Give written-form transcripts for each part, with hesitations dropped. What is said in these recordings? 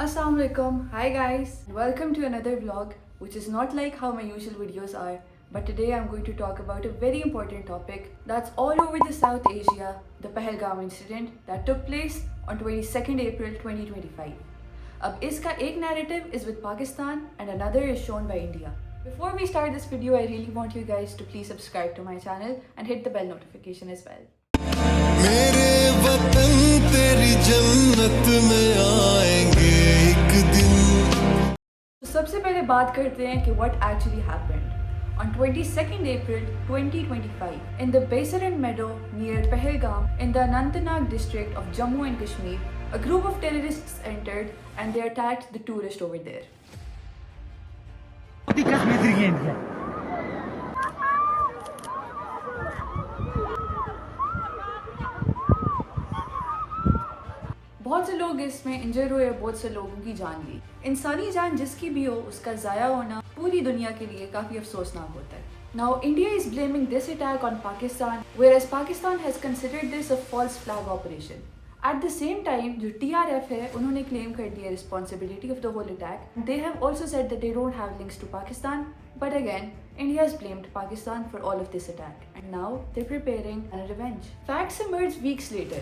Assalamualaikum. Hi guys. Welcome to another vlog which is not like how my usual videos are, but today I'm going to talk about a very important topic that's all over the South Asia, the Pahalgam incident that took place on 22nd April 2025. अब इसका एक narrative is with Pakistan and another is shown by India. Before we start this video, I really want you guys to please subscribe to my channel and hit the bell notification as well. मेरे वतन तेरी जन्नत में आएंगे एक दिन। तो सबसे पहले बात करते हैं कि what actually happened. On 22nd April 2025, in the Baisaran Meadow near Pahalgam in the Anantnag district of Jammu and Kashmir, a group of terrorists entered and they attacked the tourist over there. बहुत से लोग इसमें इंजर हुए, बहुत से लोगों की जान गई। इंसानी जान जिसकी भी हो, उसका ज़ाया होना पूरी दुनिया के लिए काफ़ी अफसोसनाक होता है। Now India is blaming this attack on Pakistan, whereas Pakistan has considered this a false flag operation. At the same time, जो TRF है, उन्होंने claim कर दिया responsibility of the whole attack. They have also said that they don't have links to Pakistan, but again, India has blamed Pakistan for all of this attack, and now they're preparing a revenge. Facts emerged weeks later.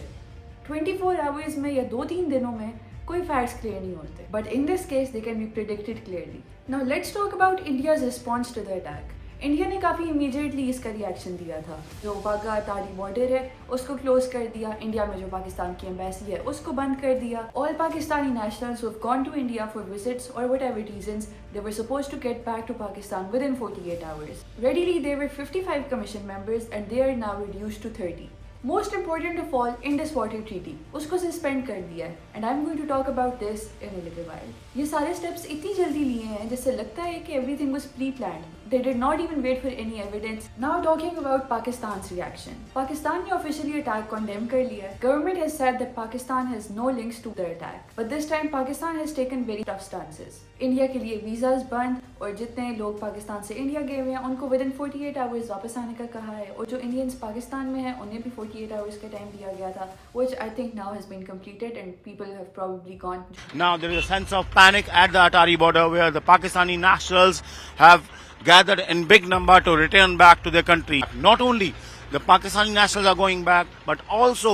24 hours में या 2-3 दिनों में कोई facts clear नहीं होते. But in this case, they can be predicted clearly. Now let's talk about India's response to the attack. India ने काफ़ी immediately इसका रिएक्शन दिया था। जो वाघा अटारी बॉर्डर है उसको क्लोज कर दिया, इंडिया में जो पाकिस्तान की एम्बेसी है उसको बंद कर दिया। All Pakistani nationals who have gone to India for visits और whatever reasons, they were supposed to get back to Pakistan within 48 hours. Readily they were 55 commission members and they are now reduced to 30। Most important of all, Indus water treaty उसको suspend कर दिया है and I am going to talk about this in a little while. ये सारे steps इतनी जल्दी लिए हैं जिससे लगता है कि everything was pre planned. They did not even wait for any evidence. Now talking about Pakistan's reaction. Pakistan ने officially attack condemn कर लिया। Government has said that Pakistan has no links to the attack. But this time Pakistan has taken very tough stances. India के लिए visas बंद और जितने लोग पाकिस्तान से इंडिया गए हुए हैं उनको विद इन 48 आवर्स वापस आने का कहा है, और जो इंडियंस पाकिस्तान में हैं उन्हें भी 48 आवर्स का टाइम दिया गया था, which I think now has been completed and people have probably gone. Now there is a sense of panic at the Atari border where the Pakistani nationals have gathered in big number to return back to their country. Not only the Pakistani nationals are going back, but also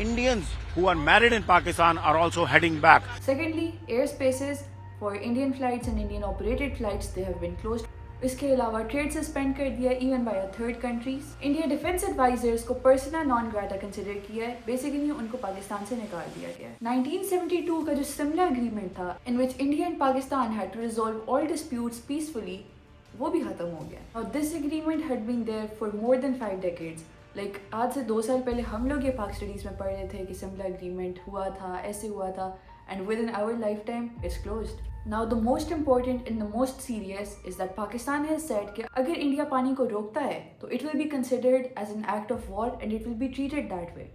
Indians who are married in Pakistan are also heading back. Secondly, airspaces for Indian flights and Indian operated flights, they have been closed. इसके अलावा trade suspend कर दिया even by third countries. India defence advisers को persona non grata consider किया है, basically उनको पाकिस्तान से निकाल दिया गया। 1972 का जो सिमला एग्रीमेंट था in which India and Pakistan had to resolve all disputes peacefully, वो भी खत्म हो गया। और this agreement had been there for more than 5 decades. Like आज से 2 साल पहले हम लोग ये पाक स्टडीज में पढ़ रहे थे कि सिमला एग्रीमेंट हुआ था, ऐसे हुआ था, and within our lifetime it's closed. Now the most important and the most serious is that Pakistan has said कि अगर इंडिया पानी को रोकता है तो it will be considered as an act of war and it will be treated that way.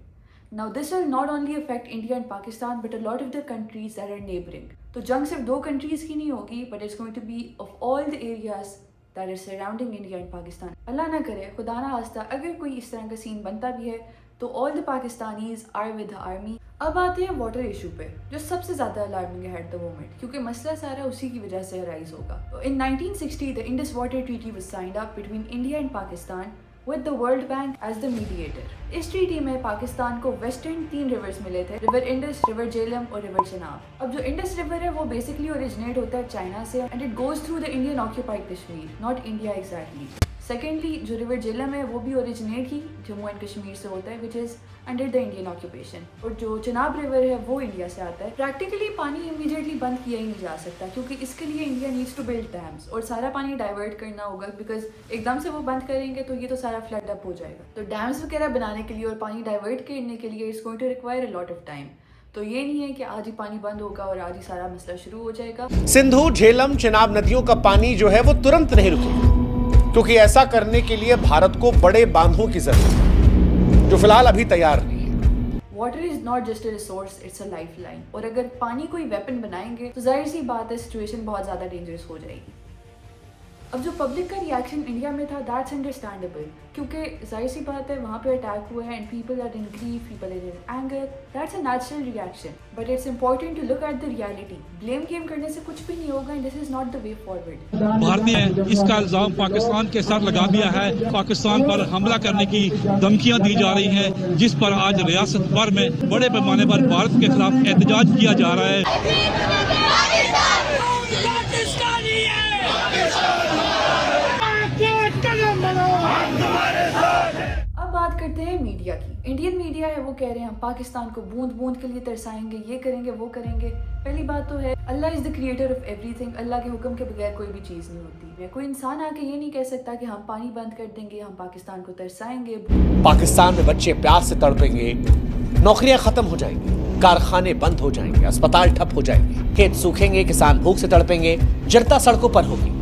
Now this will not only affect India and Pakistan but a lot of the countries that are neighboring. तो जंग सिर्फ 2 countries की नहीं होगी, but it's going to be of all the areas that is surrounding India and Pakistan. अल्लाह ना करे, खुदा ना खास्ता अगर कोई इस तरह का सीन बनता भी है तो all the Pakistanis are with the army. अब आते हैं वाटर इशू पे, जो सबसे ज़्यादा अलार्मिंग है एट द मोमेंट, क्योंकि मसला सारा उसी की वजह से अराइज होगा। तो इन 1960 the Indus water treaty was signed up between India and Pakistan with the World Bank as the mediator. इस ट्रीटी में पाकिस्तान को वेस्टर्न 3 रिवर्स मिले थे, रिवर इंडस, रिवर झेलम और रिवर चनाब। अब जो इंडस रिवर है वो बेसिकली ओरिजिनेट होता है चाइना से and it goes through the Indian occupied Kashmir, not India exactly. Secondly जो रिवर झेलम है वो भी originate he Jammu and Kashmir से होता है which is under the Indian occupation, और जो चनाब रिवर है वो इंडिया से आता है। प्रैक्टिकली पानी इमीडिएटली बंद किया ही नहीं जा सकता क्योंकि इसके लिए India needs to build dams और सारा पानी डाइवर्ट करना होगा, बिकॉज एकदम से वो बंद करेंगे तो ये तो सारा फ्लड अप हो जाएगा। तो डैम्स वगैरह बनाने के लिए और पानी डाइवर्ट करने के लिए it's going to require a lot of time. तो ये नहीं है कि आज ही पानी बंद होगा और आज ही सारा मसला शुरू हो जाएगा। सिंधु, झेलम, चिनाब नदियों का पानी जो है वो तुरंत नहीं रुकेगा, क्योंकि ऐसा करने के लिए भारत को बड़े बांधों की जरूरत है जो फिलहाल अभी तैयार नहीं है। Water is not just a resource, it's a life line, और अगर पानी कोई वेपन बनाएंगे तो जाहिर सी बात है सिचुएशन बहुत ज़्यादा डेंजरस हो जाएगी। अब जो पब्लिक का रिएक्शन इंडिया में था, दैट्स अंडरस्टैंडेबल, क्योंकि जाहिर सी बात है वहाँ पे अटैक हुआ है and people are in grief, people are in anger, that's a natural reaction, but it's important to look at the reality. Blame game करने से कुछ भी नहीं होगा and this is not the way forward. भारतीय इसका इल्जाम पाकिस्तान के साथ लगा दिया है, पाकिस्तान पर हमला करने की धमकियां दी जा रही हैं, जिस पर आज रियासत भर में बड़े पैमाने पर भारत के खिलाफ एहतजाज किया जा रहा है। अब बात करते हैं मीडिया की। इंडियन मीडिया है वो कह रहे हैं हम पाकिस्तान को बूंद बूंद के लिए तरसाएंगे, ये करेंगे वो करेंगे। पहली बात तो है Allah is the creator of everything, Allah के हुक्म के बगैर कोई भी चीज़ नहीं होती है। कोई इंसान आके ये नहीं कह सकता कि हम पानी बंद कर देंगे, हम पाकिस्तान को तरसाएंगे। पाकिस्तान में बच्चे प्यास से तड़पेंगे, नौकरियां खत्म हो जाएंगी, कारखाने बंद हो जाएंगे, अस्पताल ठप हो जाएंगे, खेत सूखेंगे, किसान भूख से तड़पेंगे, जनता सड़कों पर होगी।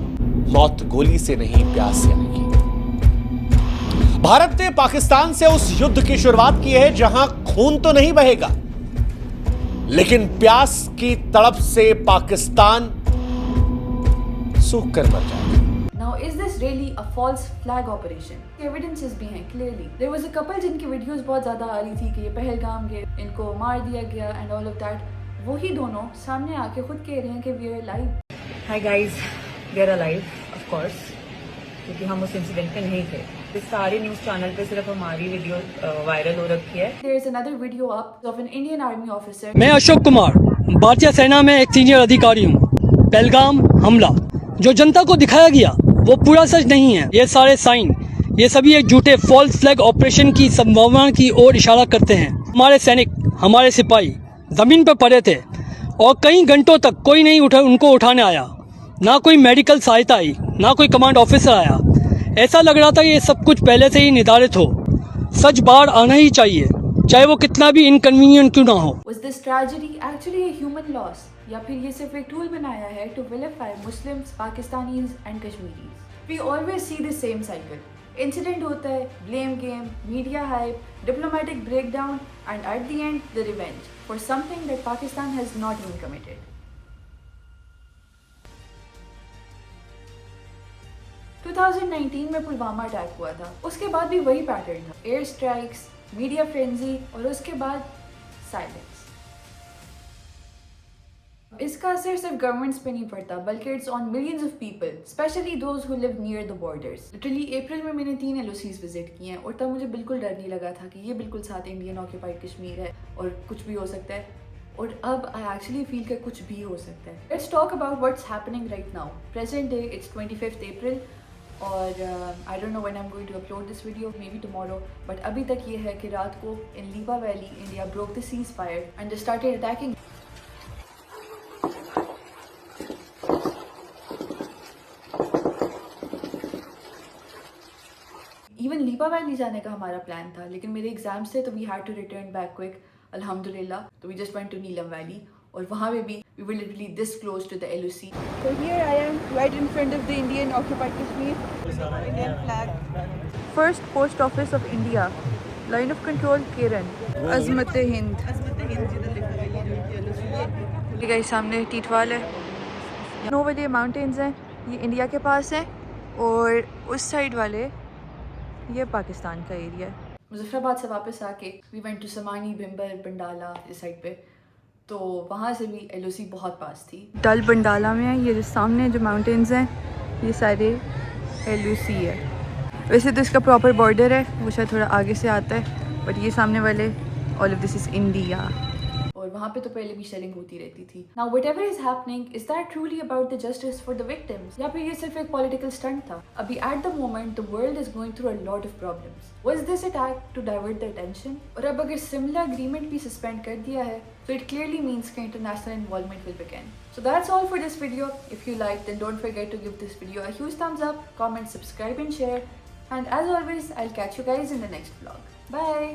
मौत गोली से नहीं, प्यास से आएगी। भारत ने पाकिस्तान से उस युद्ध की शुरुआत की है जहां खून तो नहीं बहेगा, लेकिन प्यास की तड़प से पाकिस्तान सूख कर मर जाएगा। Now, is this really a false flag operation? Evidences भी हैं clearly. There was a couple जिनकी वीडियोस बहुत ज़्यादा आ रही थी कि ये पहलगाम गए, इनको मार दिया गया and all of that. वही दोनों सामने आके खुद कह रहे हैं कि we are alive. Hi guys, we are alive, of course, क्योंकि हम उस इंसिडेंट में नहीं थे। इस सारे न्यूज़ चैनल पे सिर्फ हमारी वीडियो वायरल हो रखी है। There is another video up of an Indian Army officer. मैं अशोक कुमार, भारतीय सेना में एक सीनियर अधिकारी हूँ। पहलगाम हमला जो जनता को दिखाया गया वो पूरा सच नहीं है। ये सारे साइन, ये सभी एक झूठे फॉल्स फ्लैग ऑपरेशन की संभावना की ओर इशारा करते हैं। हमारे सैनिक, हमारे सिपाही जमीन पर पड़े थे और कई घंटों तक कोई नहीं उनको उठाने आया, ना कोई मेडिकल सहायता आई, ना कोई कमांड ऑफिसर आया। ऐसा लग रहा था कि ये सब कुछ पहले से ही निर्धारित हो। सच बाहर आना ही चाहिए, चाहे वो कितना भी इनकन्वीनियंट क्यों ना हो। Was this tragedy actually a human loss? या फिर ये सिर्फ एक टूल बनाया है to vilify Muslims, Pakistanis and Kashmiris? We always see the same cycle. Incident होता है, blame game, media hype, diplomatic breakdown, and at the end, the revenge for something that Pakistan has not even committed. 2019 में Pulwama attack हुआ था, उसके बाद भी वही pattern था, एयर स्ट्राइक्स, मीडिया फ्रेंजी और उसके बाद साइलेंस। इसका असर सिर्फ गवर्नमेंट्स पे नहीं पड़ता, बल्कि it's on millions of people, specially those who live near the borders. Literally April में मैंने 3 LOCs विजिट किए हैं और तब मुझे बिल्कुल डर नहीं लगा था कि ये बिल्कुल साथ इंडियन ऑक्यूपाइड कश्मीर है और कुछ भी हो सकता है, और अब आई एक्चुअली फील कि कुछ भी हो सकता है। Let's talk about what's happening right now. Present day it's 25 April और I don't know when I am going to upload this video, maybe tomorrow, but अभी तक ये है कि रात को in Leepa valley India broke the ceasefire and they started attacking. Even Leepa valley जाने का हमारा प्लान था, लेकिन मेरे एग्जाम्स थे तो we had to return back quick, अल्हम्दुलिल्लाह। तो we just went to Neelum valley और वहाँ पे भी we were literally this close to the LOC. So here I am right in front of the Indian occupied Kashmir. Indian flag. First post office of India. Line of control Kiran. Azmat-e-Hind. Azmat-e-Hind जिधर लिखा है ये जो LOC है। Guys सामने टीटवाल है। No वाले mountains हैं, ये इंडिया के पास है और उस साइड वाले ये पाकिस्तान का एरिया है। मुजफ्फराबाद से वापस आके we went to समानी, Bhimber, Bandala इस साइड पे, तो वहाँ से भी LOC बहुत पास थी। डल बंडाला में है, ये जो सामने जो माउंटेन्स हैं ये सारे LOC है। वैसे तो इसका प्रॉपर बॉर्डर है, वो शायद थोड़ा आगे से आता है, बट ये सामने वाले all of this is India. और वहाँ पे तो पहले भी शेलिंग होती रहती थी। Now whatever is happening, is that truly about the justice for the victims, या फिर ये सिर्फ एक पॉलिटिकल स्टंट था? अभी at the moment the world is going through a lot of problems. Was this attack to divert the attention? और अब अगर सिमिलर अग्रीमेंट भी सस्पेंड कर दिया है, so it clearly means that international involvement will begin. So that's all for this video. If you liked, then don't forget to give this video a huge thumbs up, comment, subscribe and share. And as always, I'll catch you guys in the next vlog. Bye!